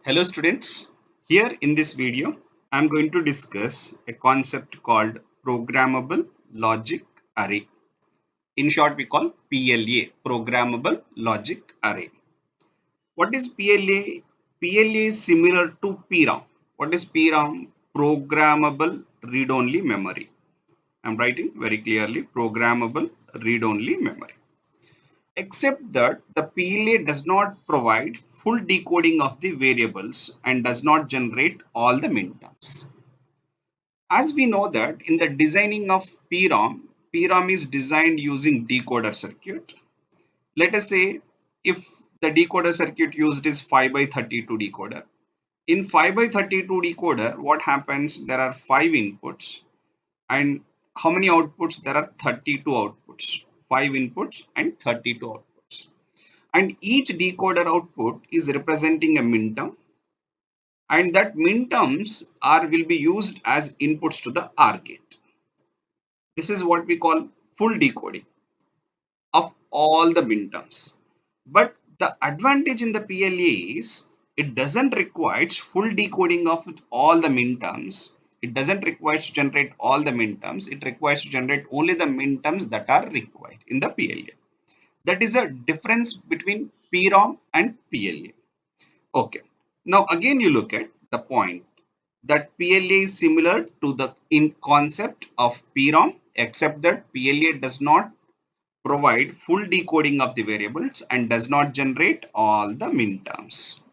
Hello students, here in this video I am going to discuss a concept called Programmable Logic Array. In short we call PLA, Programmable Logic Array. What is PLA? PLA is similar to PROM. What is PROM? Programmable Read-Only Memory. I am writing very clearly Programmable Read-Only Memory. Except that the PLA does not provide full decoding of the variables and does not generate all the minterms. As we know that in the designing of PROM is designed using decoder circuit. Let us say if the decoder circuit used is 5 by 32 decoder. In 5 by 32 decoder, what happens? There are 5 inputs and how many outputs? There are 32 outputs. 5 inputs and 32 outputs. And each decoder output is representing a minterm, and that minterms will be used as inputs to the OR gate. This is what we call full decoding of all the minterms. But the advantage in the PLA is it doesn't require full decoding of all the minterms. It doesn't require to generate all the minterms. It requires to generate only the minterms that are required in the PLA. That is a difference between PROM and PLA. Okay. Now again you look at the point that PLA is similar to the in concept of PROM, except that PLA does not provide full decoding of the variables and does not generate all the minterms.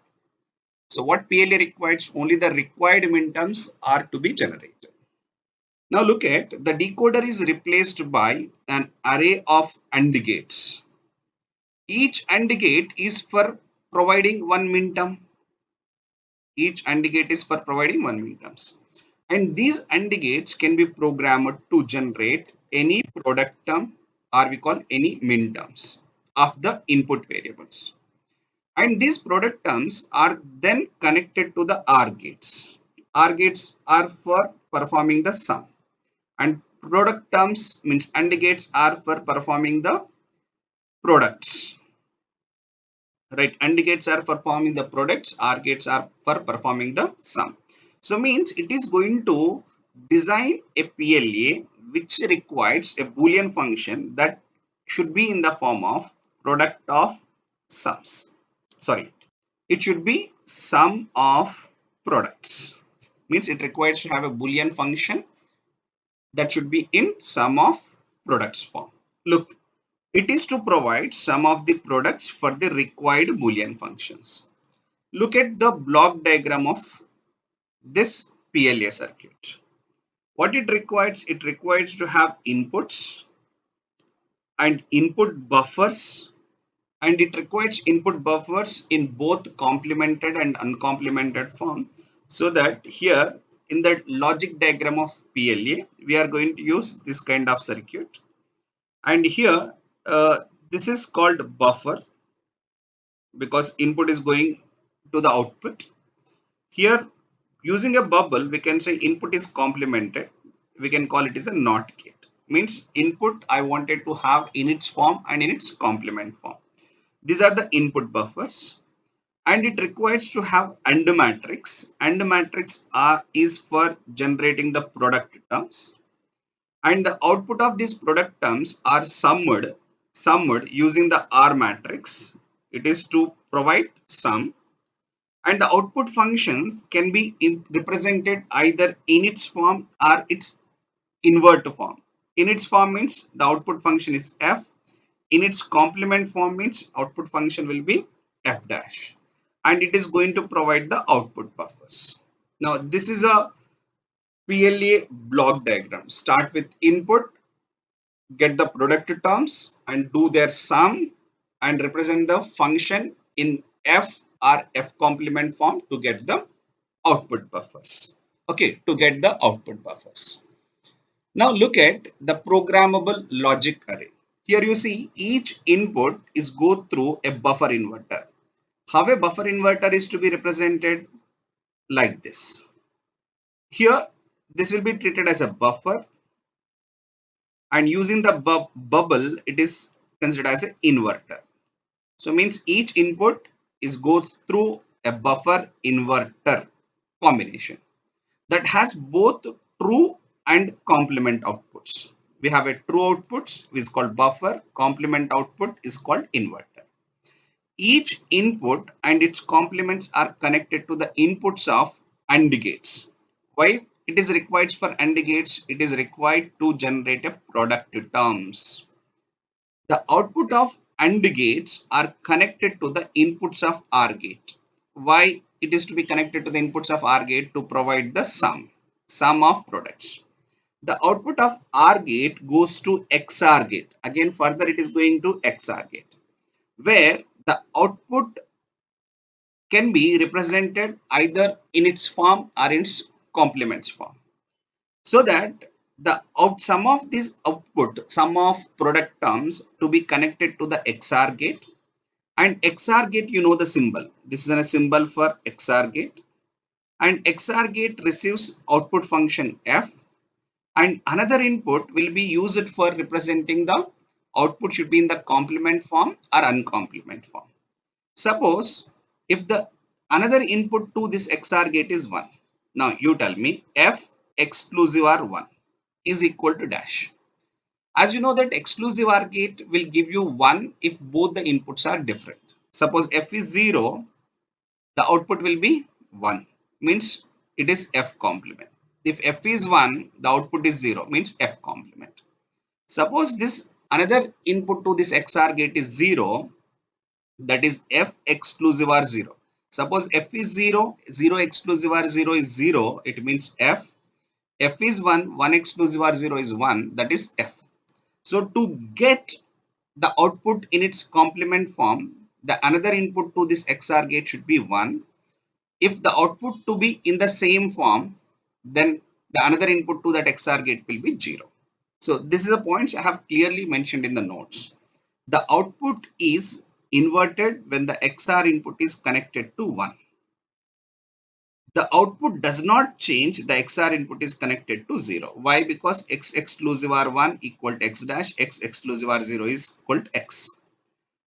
So what PLA requires? Only the required minterms are to be generated. Now look at the decoder is replaced by an array of AND gates. Each AND gate is for providing one minterm. Each AND gate is for providing one minterms. And these AND gates can be programmed to generate any product term, or we call any minterms of the input variables. And these product terms are then connected to the OR gates. OR gates are for performing the sum. And product terms means AND gates are for performing the products. Right, AND gates are for performing the products, OR gates are for performing the sum. So means it is going to design a PLA which requires a Boolean function that should be in the form of product of sums. Sorry, it should be sum of products. Means it requires to have a Boolean function that should be in sum of products form. Look, it is to provide some of the products for the required Boolean functions. Look at the block diagram of this PLA circuit. What it requires to have inputs and input buffers, and it requires input buffers in both complemented and uncomplemented form, so that here in the logic diagram of PLA we are going to use this kind of circuit, and here this is called buffer because input is going to the output. Here using a bubble we can say input is complemented, we can call it as a NOT gate. Means input I wanted to have in its form and in its complement form. These are the input buffers, and it requires to have AND matrix. AND matrix is for generating the product terms, and the output of these product terms are summed using the OR matrix. It is to provide sum, and the output functions can be represented either in its form or its invert form. In its form means the output function is f. In its complement form means output function will be f dash, and it is going to provide the output buffers. Now this is a PLA block diagram. Start with input, get the product terms and do their sum and represent the function in f or f complement form to get the output buffers. Okay, to get the output buffers. Now look at the programmable logic array. Here you see each input is go through a buffer inverter. How a buffer inverter is to be represented? Like this. Here this will be treated as a buffer, and using the bubble it is considered as an inverter. So means each input is goes through a buffer inverter combination that has both true and complement outputs. We have a true outputs which is called buffer, complement output is called inverter. Each input and its complements are connected to the inputs of AND gates. Why it is required for AND gates? It is required to generate a product terms. The output of AND gates are connected to the inputs of OR gate. Why it is to be connected to the inputs of OR gate? To provide the sum of products. The output of OR gate goes to XOR gate. Again, further it is going to XOR gate, where the output can be represented either in its form or in its complements form. So that the sum of this output, sum of product terms to be connected to the XOR gate. And XOR gate, you know the symbol. This is a symbol for XOR gate. And XOR gate receives output function F, and another input will be used for representing the output should be in the complement form or uncomplement form. Suppose if the another input to this XOR gate is 1. Now you tell me F exclusive or 1 is equal to dash. As you know that exclusive OR gate will give you 1 if both the inputs are different. Suppose F is 0, the output will be 1, means it is F complement. If F is 1, the output is 0, means F complement. Suppose this another input to this XOR gate is 0, that is F exclusive or 0. Suppose F is 0, 0 exclusive or 0 is 0, it means F. F is 1, 1 exclusive or 0 is 1, that is F. So to get the output in its complement form, the another input to this XOR gate should be 1. If the output to be in the same form, then the another input to that XOR gate will be 0. So this is the points I have clearly mentioned in the notes. The output is inverted when the XOR input is connected to 1. The output does not change, the XOR input is connected to 0. Why? Because X exclusive or 1 equal to X dash, X exclusive or 0 is equal to X.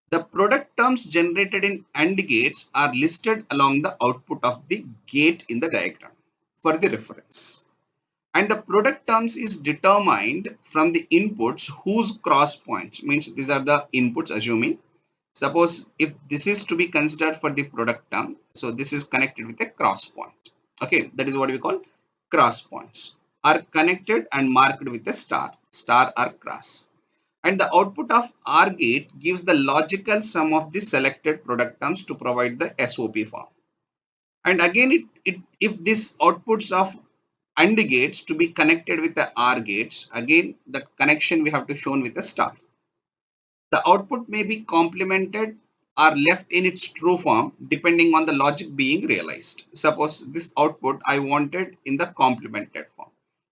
The product terms generated in AND gates are listed along the output of the gate in the diagram for the reference. And the product terms is determined from the inputs whose cross points, means these are the inputs, assuming suppose if this is to be considered for the product term, so this is connected with a cross point. Okay, that is what we call cross points are connected and marked with a star or cross. And the output of OR gate gives the logical sum of the selected product terms to provide the SOP form. And again, if this outputs of AND gates to be connected with the OR gates, again the connection we have to shown with a star. The output may be complemented or left in its true form depending on the logic being realized. Suppose this output I wanted in the complemented form.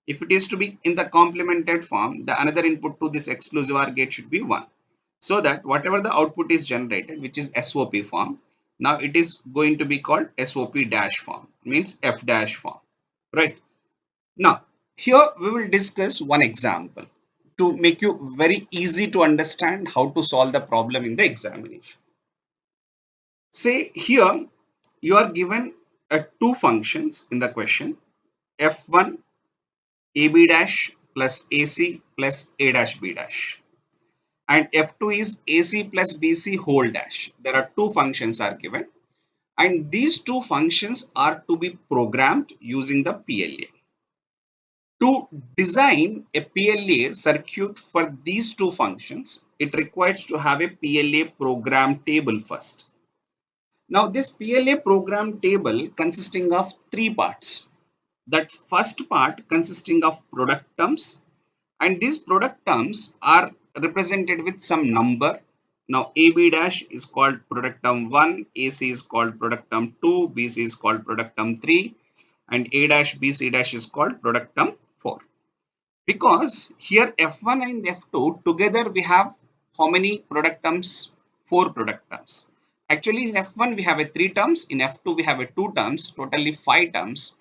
If it is to be in the complemented form, the another input to this exclusive OR gate should be 1. So that whatever the output is generated, which is SOP form, now it is going to be called SOP dash form, means F dash form, right? Now, here we will discuss one example to make you very easy to understand how to solve the problem in the examination. Say here you are given two functions in the question, f1 ab dash plus ac plus a dash b dash, and f2 is ac plus bc whole dash. There are two functions are given, and these two functions are to be programmed using the PLA. To design a PLA circuit for these two functions, it requires to have a PLA program table first. Now this PLA program table consisting of three parts. That first part consisting of product terms, and these product terms are represented with some number. Now AB dash is called product term 1, AC is called product term 2, BC is called product term 3, and A dash BC dash is called product term 4. Because here F1 and F2 together we have how many product terms? 4 product terms. Actually in F1 we have a 3 terms, in F2 we have a 2 terms, totally 5 terms.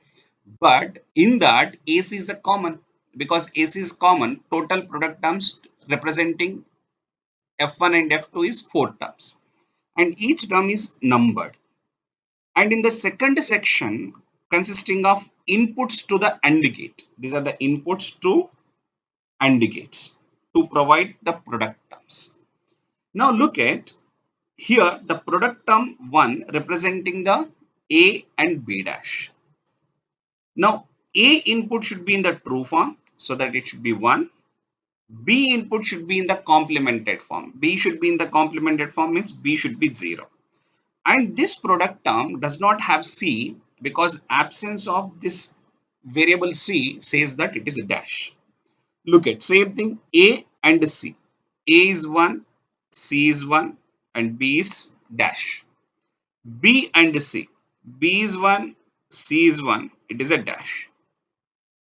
But in that AC is a common, because AC is common, total product terms representing F1 and F2 is 4 terms, and each term is numbered. And in the second section, consisting of inputs to the AND gate. These are the inputs to AND gates to provide the product terms. Now look at here the product term 1 representing the A and B dash. Now A input should be in the true form so that it should be 1. B input should be in the complemented form. B should be in the complemented form means B should be 0. And this product term does not have C because absence of this variable C says that it is a dash. Look at same thing A and C. A is 1, C is 1 and B is dash. B and C. B is 1, C is 1. It is a dash.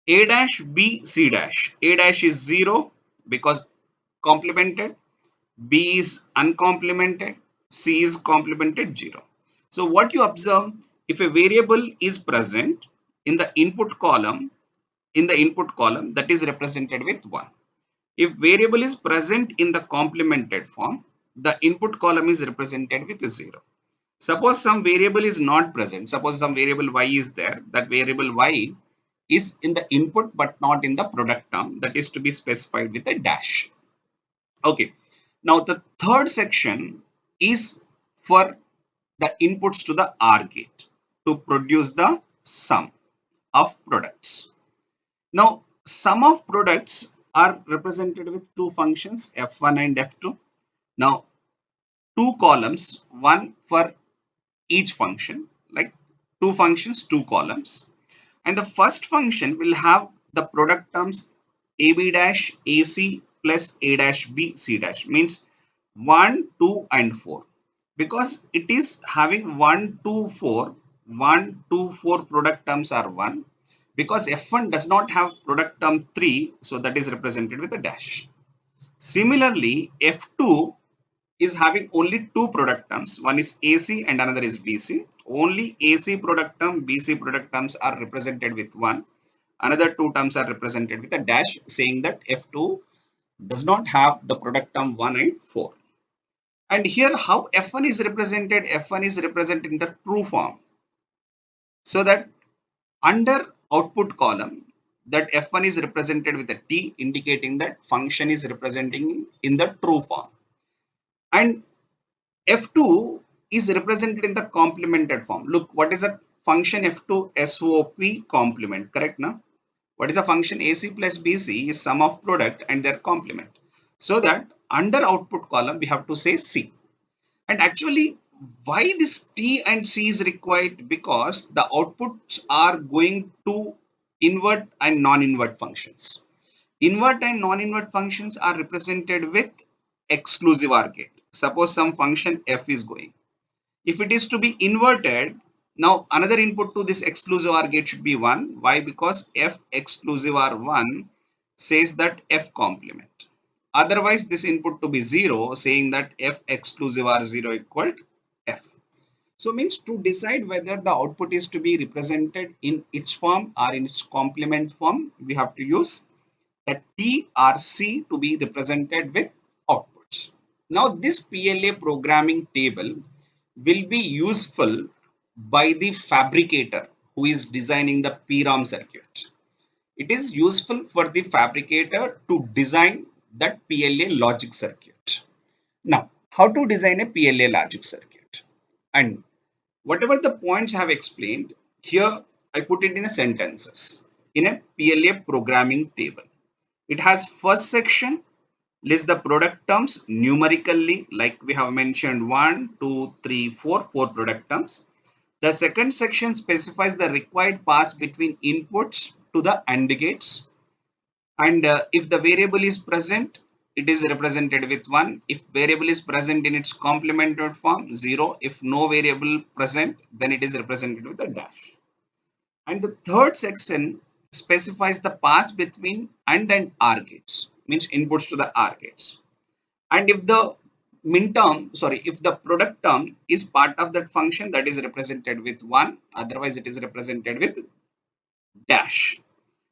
A dash, B, C dash. A dash is 0 because complemented. B is uncomplemented. C is complemented 0. So what you observe, if a variable is present in the input column, that is represented with 1. If variable is present in the complemented form, the input column is represented with 0. Suppose some variable is not present. Suppose some variable y is there. That variable y is in the input but not in the product term. That is to be specified with a dash. Okay. Now the third section is for the inputs to the OR gate to produce the sum of products. Now sum of products are represented with two functions f1 and f2. Now two columns, one for each function, like two functions, two columns. And the first function will have the product terms AB dash AC plus A dash B C dash, means 1, 2 and 4. Because it is having 1, 2, 4, 1, 2, 4 product terms are 1. Because F1 does not have product term 3, so that is represented with a dash. Similarly, F2 is having only two product terms. One is AC and another is BC. Only AC product term, BC product terms are represented with 1. Another two terms are represented with a dash, saying that F2 does not have the product term 1 and 4. And here how F1 is represented? F1 is represented in the true form. So that under output column, that F1 is represented with a T, indicating that function is representing in the true form. And F2 is represented in the complemented form. Look, what is a function F2? SOP complement, correct now? What is a function? AC plus BC is sum of product and their complement. So that under output column, we have to say C. And actually, why this T and C is required? Because the outputs are going to invert and non-invert functions. Invert and non-invert functions are represented with exclusive OR gate. Suppose some function f is going. If it is to be inverted, now another input to this exclusive OR gate should be 1. Why? Because f exclusive OR 1 says that f complement. Otherwise, this input to be 0, saying that f exclusive OR 0 equal f. So means to decide whether the output is to be represented in its form or in its complement form, we have to use a T or C to be represented with outputs. Now this PLA programming table will be useful by the fabricator who is designing the PROM circuit. It is useful for the fabricator to design that PLA logic circuit. Now, how to design a PLA logic circuit? And whatever the points I have explained, here I put it in a sentences in a PLA programming table. It has first section, list the product terms numerically, like we have mentioned 1, 2, 3, 4 product terms. The second section specifies the required paths between inputs to the AND gates. And if the variable is present, it is represented with 1. If variable is present in its complemented form, 0. If no variable present, then it is represented with a dash. And the third section specifies the paths between AND and OR gates, means inputs to the OR gates. And if the if the product term is part of that function, that is represented with 1, otherwise it is represented with dash.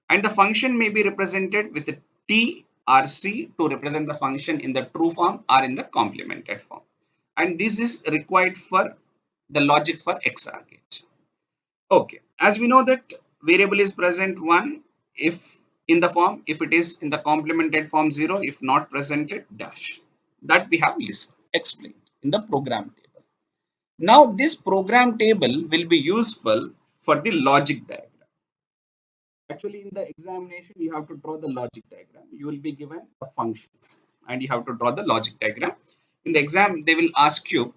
And the function may be represented with a T or C to represent the function in the true form or in the complemented form. And this is required for the logic for XOR gate. Okay, as we know that variable is present 1 if in the form, if it is in the complemented form 0, if not presented dash. That we have explained in the program table. Now this program table will be useful for the logic diagram. Actually, in the examination, you have to draw the logic diagram. You will be given the functions and you have to draw the logic diagram. In the exam, they will ask you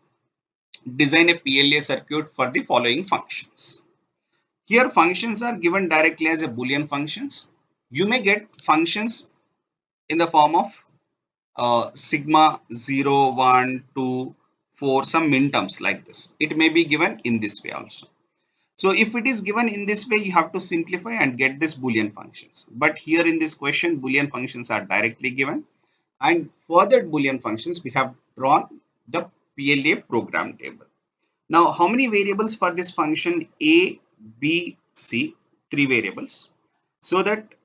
design a PLA circuit for the following functions. Here functions are given directly as a Boolean functions. You may get functions in the form of sigma 0, 1, 2, 4, some min terms like this. It may be given in this way also. So if it is given in this way, you have to simplify and get this Boolean functions. But here in this question, Boolean functions are directly given. And for that Boolean functions, we have drawn the PLA program table. Now, how many variables for this function A, B, C? 3 variables. So that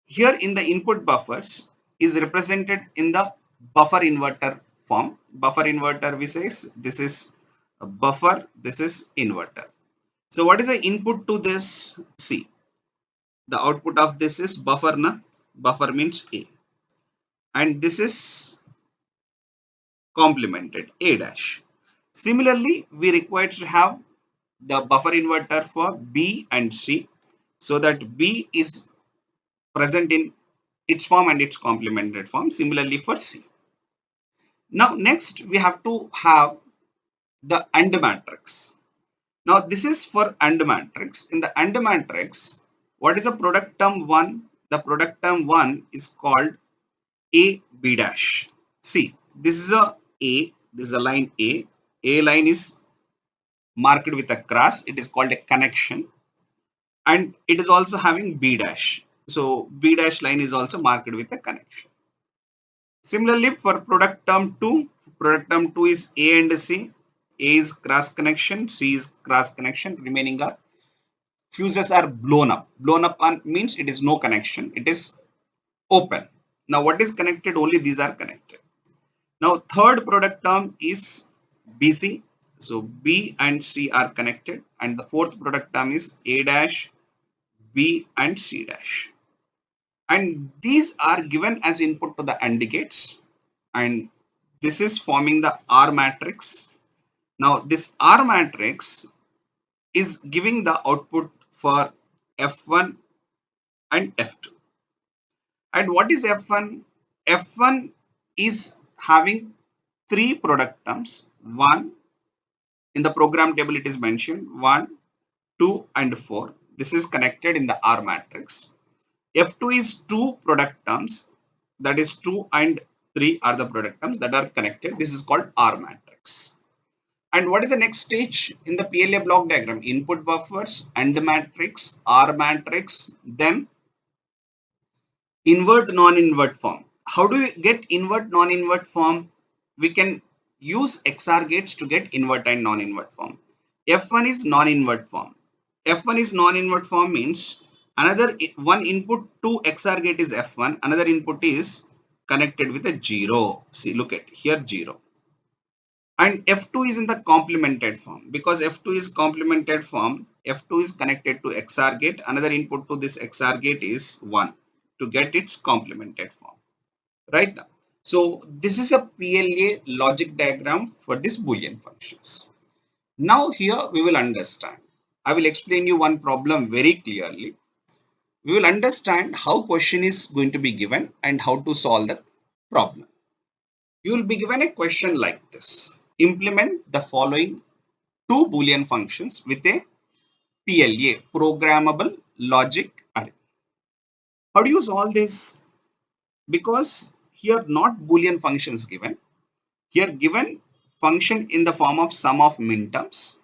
here in the input buffers is represented in the buffer inverter form. Buffer inverter, we say this is a buffer, this is inverter. So what is the input to this? C. The output of this is buffer na. Buffer means A. And this is complemented A dash. Similarly, we require to have the buffer inverter for B and C, so that B is present in its form and its complemented form. Similarly for C. Now next we have to have the AND matrix. Now this is for AND matrix. In the AND matrix, what is a product term 1? The product term 1 is called A B dash. See, this is a A, this is a line A. A line is marked with a cross. It is called a connection. And it is also having B dash. So B dash line is also marked with a connection. Similarly for product term 2 is A and C. A is cross connection, C is cross connection, remaining are fuses are blown up. Blown up means it is no connection, it is open. Now what is connected? Only these are connected. Now third product term is BC. So B and C are connected, and the fourth product term is A dash, B and C dash. And these are given as input to the AND gates, and this is forming the R matrix. Now this R matrix is giving the output for F1 and F2. And what is F1? F1 is having 3 product terms. 1 in the program table it is mentioned 1, 2 and 4. This is connected in the R matrix. F2 is 2 product terms, that is 2 and 3 are the product terms that are connected. This is called R matrix. And what is the next stage in the PLA block diagram? Input buffers, AND matrix, R matrix, then invert non-invert form. How do we get invert non-invert form? We can use XOR gates to get invert and non-invert form. F1 is non-invert form. F1 is non-invert form means another one input to XOR gate is F1, another input is connected with a 0. See, look at here 0. And F2 is in the complemented form. Because F2 is complemented form, F2 is connected to XOR gate. Another input to this XOR gate is 1 to get its complemented form. Right now. So this is a PLA logic diagram for this Boolean functions. Now here we will understand. I will explain you one problem very clearly. We will understand how question is going to be given and how to solve the problem. You will be given a question like this. Implement the following 2 Boolean functions with a PLA, programmable logic array. How do you solve this? Because here not Boolean functions given. Here given function in the form of sum of minterms.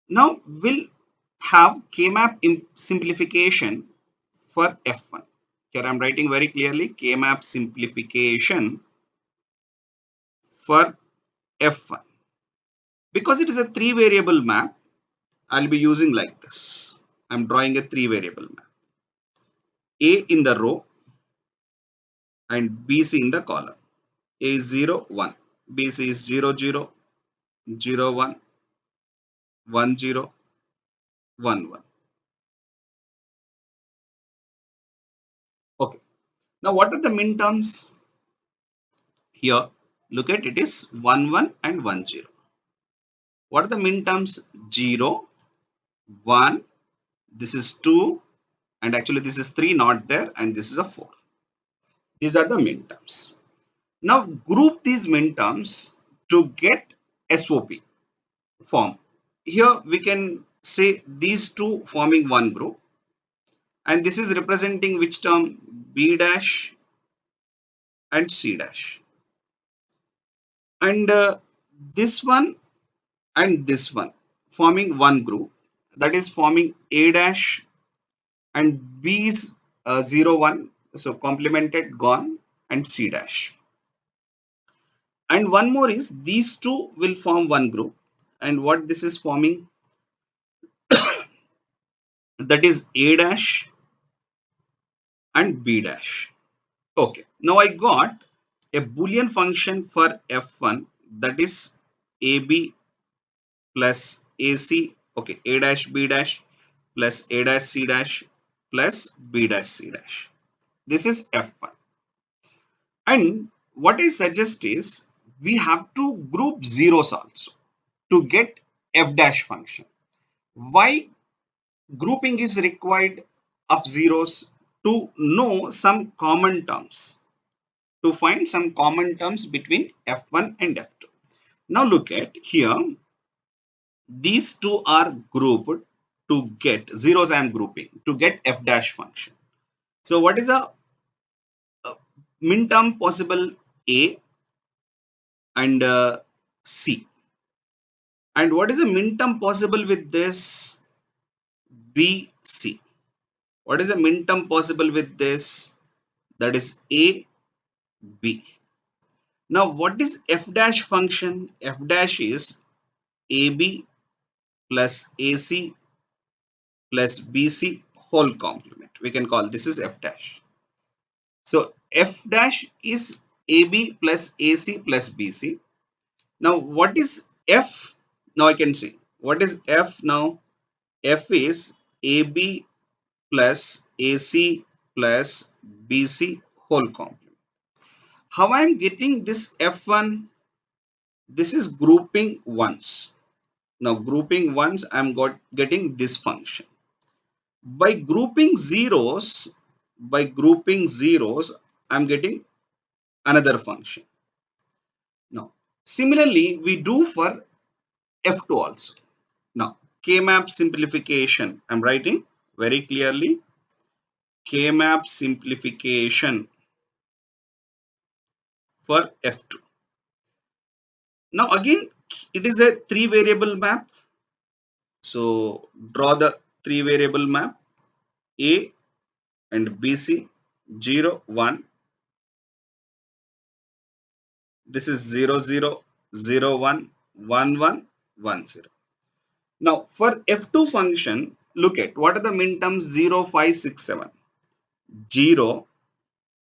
Now we'll have K-map simplification for F1. Here I'm writing very clearly K-map simplification for F1. Because it is a 3 variable map, I'll be using like this. I'm drawing a 3 variable map. A in the row and BC in the column. A is 0, 1. BC is 0, 0, 0, 1, 1 0 1 1. Okay. Now what are the min terms here? Look at it is 1 1 and 1 0. What are the min terms? 0 1. This is 2, and actually this is 3 not there, and this is a 4. These are the min terms. Now group these min terms to get SOP form. Here we can say these two forming one group, and this is representing which term? B dash and C dash, and this one and this one forming one group, that is forming A dash and B's 0 1, so complemented gone, and C dash. And one more is these two will form one group, and what this is forming, that is A dash and B dash. Okay, now I got a Boolean function for F1, that is AB plus AC, okay, A dash B dash plus A dash C dash plus B dash C dash. This is F1. And what I suggest is we have to group zeros also to get F dash function. Why grouping is required of zeros? To know some common terms, to find some common terms between F1 and F2. Now look at here, these two are grouped to get zeros. I am grouping to get F dash function. So what is a min term possible? A and C. And what is a min term possible with this? B, C. What is a min term possible with this? That is A, B. Now what is F dash function? F dash is AB plus AC plus BC whole complement. We can call this is F dash. So F dash is AB plus AC plus BC. Now what is F? Now I can see what is F now. F is AB plus AC plus BC whole complement. How I am getting this F1? This is grouping ones. Now grouping ones, I am getting this function. By grouping zeros, I'm getting another function. Now similarly we do for F2 also. Now K-map simplification, I'm writing very clearly, K-map simplification for F2. Now again it is a 3 variable map, so draw the 3 variable map. A and BC 0 1, this is 0 0 0 1 1 1 1 0. Now for F2 function, look at what are the min terms. 0 5 6 7, 0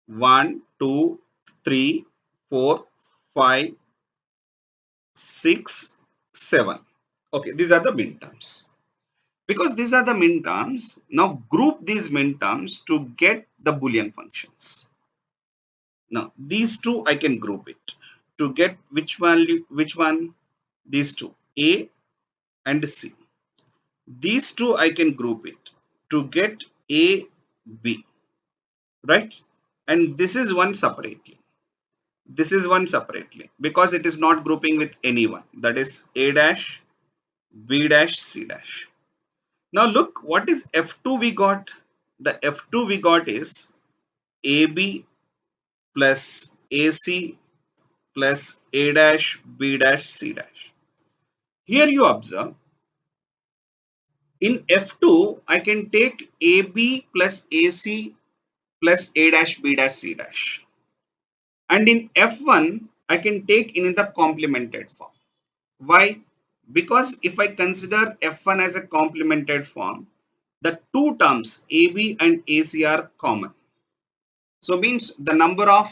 1 2 3 4 5 6 7. Okay, these are the min terms. Because these are the min terms, now group these min terms to get the Boolean functions. Now these two I can group it to get which value, which one? These two, A and C. These two I can group it to get A, B, right? And this is one separately. This is one separately because it is not grouping with anyone. That is A dash, B dash, C dash. Now look, what is F2 we got? The F2 we got is AB plus AC plus A dash, B dash, C dash. Here you observe, in F2 I can take AB plus AC plus A dash, B dash, C dash. And in F1 I can take in the complemented form. Why? Because if I consider F1 as a complemented form, the two terms AB and AC are common. So means the number of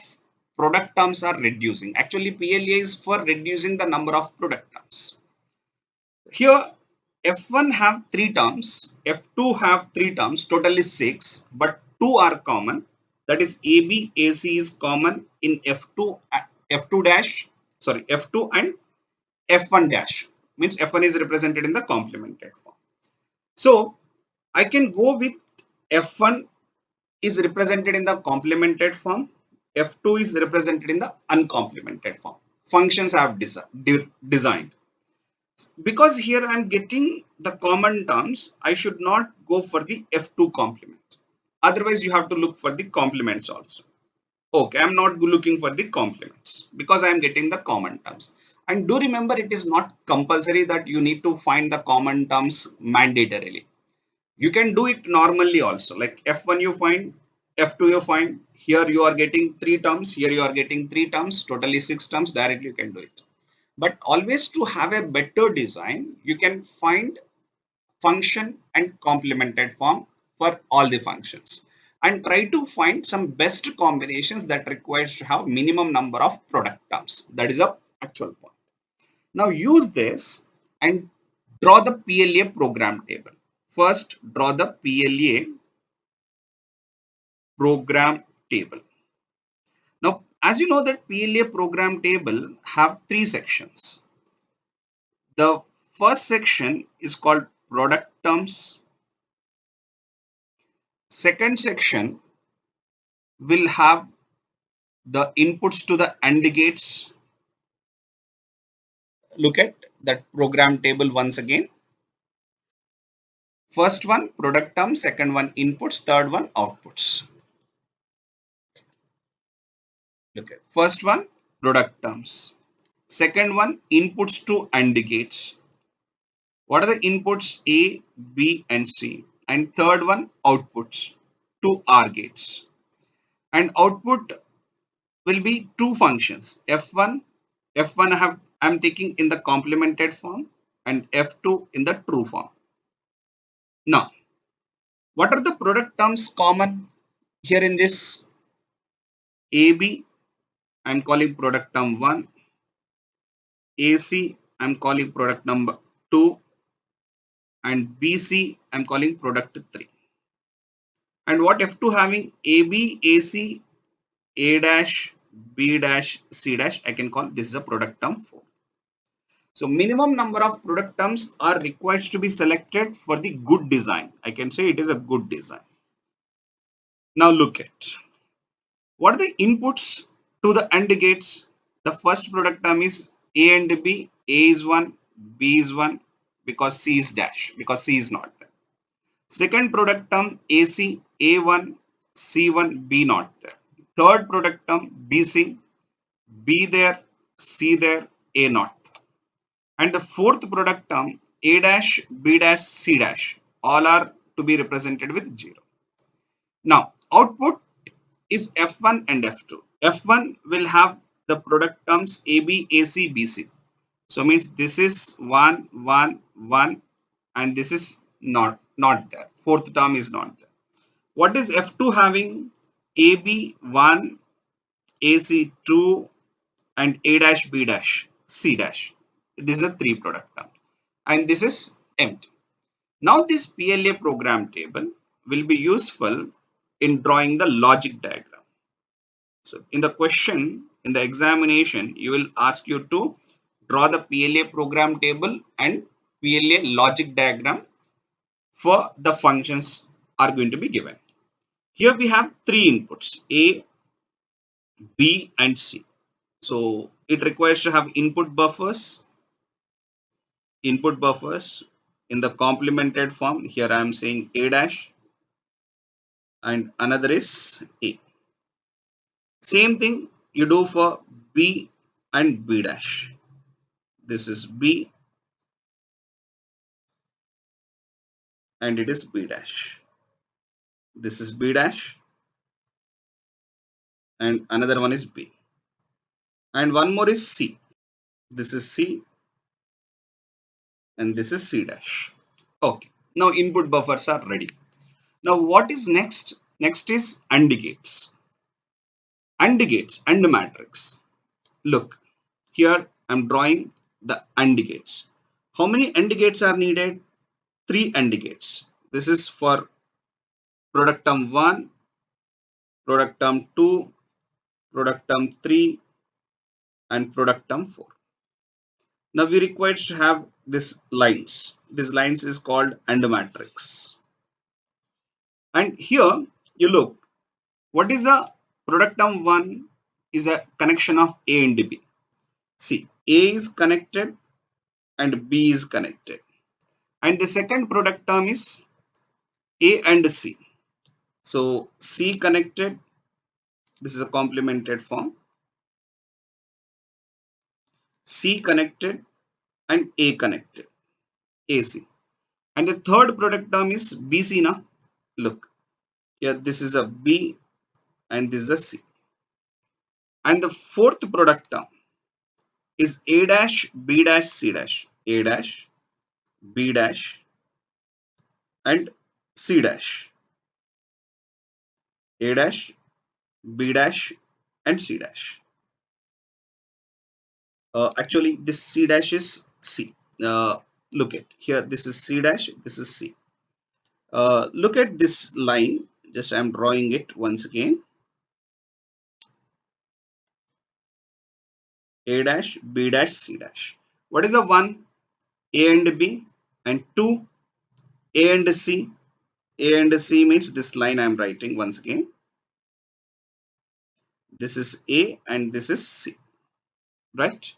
product terms are reducing. Actually PLA is for reducing the number of product terms. Here F1 have 3 terms, F2 have 3 terms, totally 6, but 2 are common. That is AB, AC is common in F2, F2 dash, sorry, F2 and F1 dash. Means F1 is represented in the complemented form. So I can go with F1 is represented in the complemented form, F2 is represented in the uncomplemented form. Functions I have designed. Because here I am getting the common terms, I should not go for the F2 complement. Otherwise, you have to look for the complements also. Okay, I'm not looking for the complements because I am getting the common terms. And do remember, it is not compulsory that you need to find the common terms mandatorily. You can do it normally also. Like F1 you find, F2 you find. Here you are getting 3 terms. Here you are getting 3 terms. Totally 6 terms. Directly you can do it. But always to have a better design, you can find function and complemented form for all the functions and try to find some best combinations that requires to have minimum number of product terms. That is a actual point. Now use this and draw the PLA program table. First, draw the PLA program table. Now, as you know that PLA program table have 3 sections. The first section is called product terms. Second section will have the inputs to the AND gates. Look at that program table once again. First one product term, second one inputs, third one outputs. Look at first one product terms, second one inputs to AND gates. What are the inputs? A, B and C. And third one outputs to OR gates. And output will be 2 functions. F1 I'm taking in the complemented form and F2 in the true form. Now, what are the product terms common here in this? AB I'm calling product term 1, AC I'm calling product number 2, and BC I'm calling product 3. And what F2 having? AB, AC, A dash, B dash, C dash, I can call this is a product term 4. So minimum number of product terms are required to be selected for the good design. I can say it is a good design. Now look at what are the inputs to the AND gates. The first product term is A and B. A is 1, B is 1 because C is dash, because C is not there. Second product term AC, A1, C1, B not there. Third product term BC, B there, C there, A not there. And the fourth product term A dash, B dash, C dash, all are to be represented with 0. Now output is F1 and F2. F1 will have the product terms AB, AC, BC. So means this is 1, 1, 1 and this is not there. Fourth term is not there. What is F2 having? AB 1, AC 2 and A dash, B dash, C dash. This is a 3 product term and this is empty. Now this PLA program table will be useful in drawing the logic diagram. So in the question, in the examination, you will ask you to draw the PLA program table and PLA logic diagram for the functions are going to be given. Here we have 3 inputs A, B and C. So it requires to have input buffers in the complemented form. Here I am saying A dash and another is A. Same thing you do for B and B dash. This is B and it is B dash. This is B dash and another one is B. And one more is C. This is C and this is C dash. Okay. Now input buffers are ready. Now what is next? Next is AND gates. AND gates, AND matrix. Look, here I'm drawing the AND gates. How many AND gates are needed? three AND gates. This is for product term 1, product term 2, product term 3, and product term 4. Now we require to have this lines. This lines is called AND matrix. And here you look, what is a product term 1 is a connection of A and B. See, A is connected and B is connected. And the second product term is A and C. So C connected, this is a complemented form. C connected and A connected, AC. And the third product term is BC now. Look, here this is a B and this is a C. And the fourth product term is A dash, B dash, C dash. A dash, B dash, and C dash. A dash, B dash, and C dash. Actually, this C dash is C. Look at here, this is C dash, this is C. Look at this line, just I am drawing it once again. A dash, B dash, C dash. What is a 1? A and B, and 2, A and C. A and C means this line I am writing once again. This is A and this is C, right?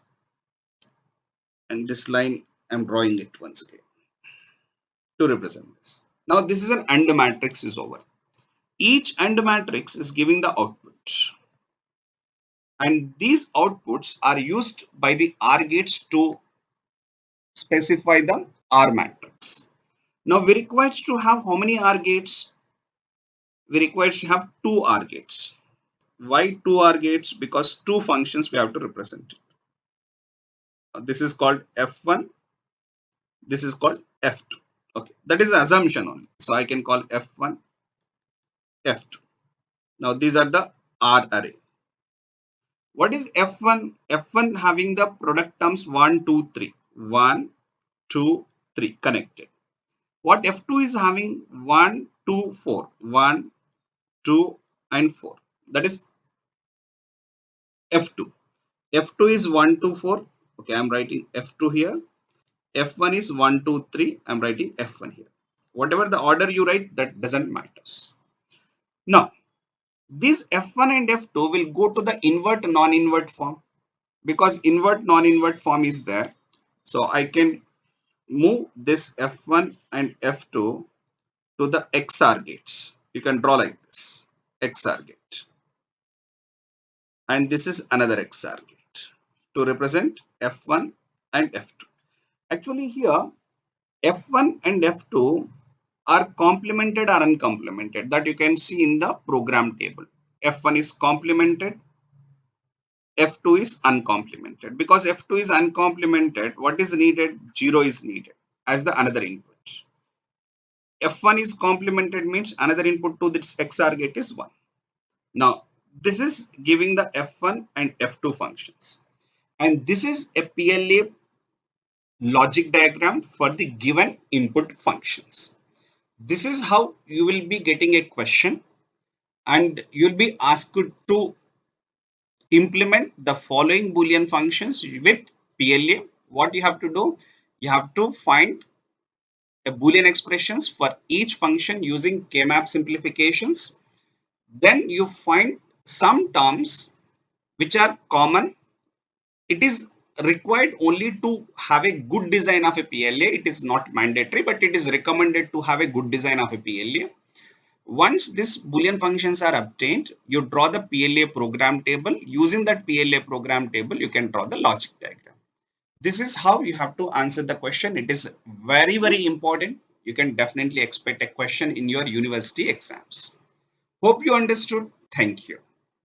And this line I am drawing it once again to represent this. Now this is an AND matrix is over. Each AND matrix is giving the output. And these outputs are used by the OR gates to specify the OR matrix. Now we require to have how many OR gates? We require to have two OR gates. Why two OR gates? Because two functions we have to represent. This is called F1. This is called F2. Okay, that is the assumption only. So I can call F1, F2. Now these are the OR array. What is F1? F1 having the product terms 1, 2, 3. 1, 2, 3 connected. What F2 is having 1, 2, 4. 1, 2, and 4. That is F2. F2 is 1, 2, 4. Okay, I am writing F2 here. F1 is 1, 2, 3. I am writing F1 here. Whatever the order you write, that doesn't matter. Now, this F1 and F2 will go to the invert non-invert form, because invert non-invert form is there. So I can move this F1 and F2 to the XOR gates. You can draw like this, XOR gate. And this is another XOR gate to represent F1 and F2. Actually here, F1 and F2 are complemented or uncomplemented. That you can see in the program table. F1 is complemented, F2 is uncomplemented. Because F2 is uncomplemented, what is needed? 0 is needed as the another input. F1 is complemented means another input to this XOR gate is 1. Now, this is giving the F1 and F2 functions. And this is a PLA logic diagram for the given input functions. This is how you will be getting a question and you'll be asked to implement the following Boolean functions with PLA. What you have to do? You have to find a Boolean expressions for each function using K-map simplifications. Then you find some terms which are common. It is required only to have a good design of a PLA. It is not mandatory, but it is recommended to have a good design of a PLA. Once these Boolean functions are obtained, you draw the PLA program table. Using that PLA program table, you can draw the logic diagram. This is how you have to answer the question. It is very, very important. You can definitely expect a question in your university exams. Hope you understood. Thank you.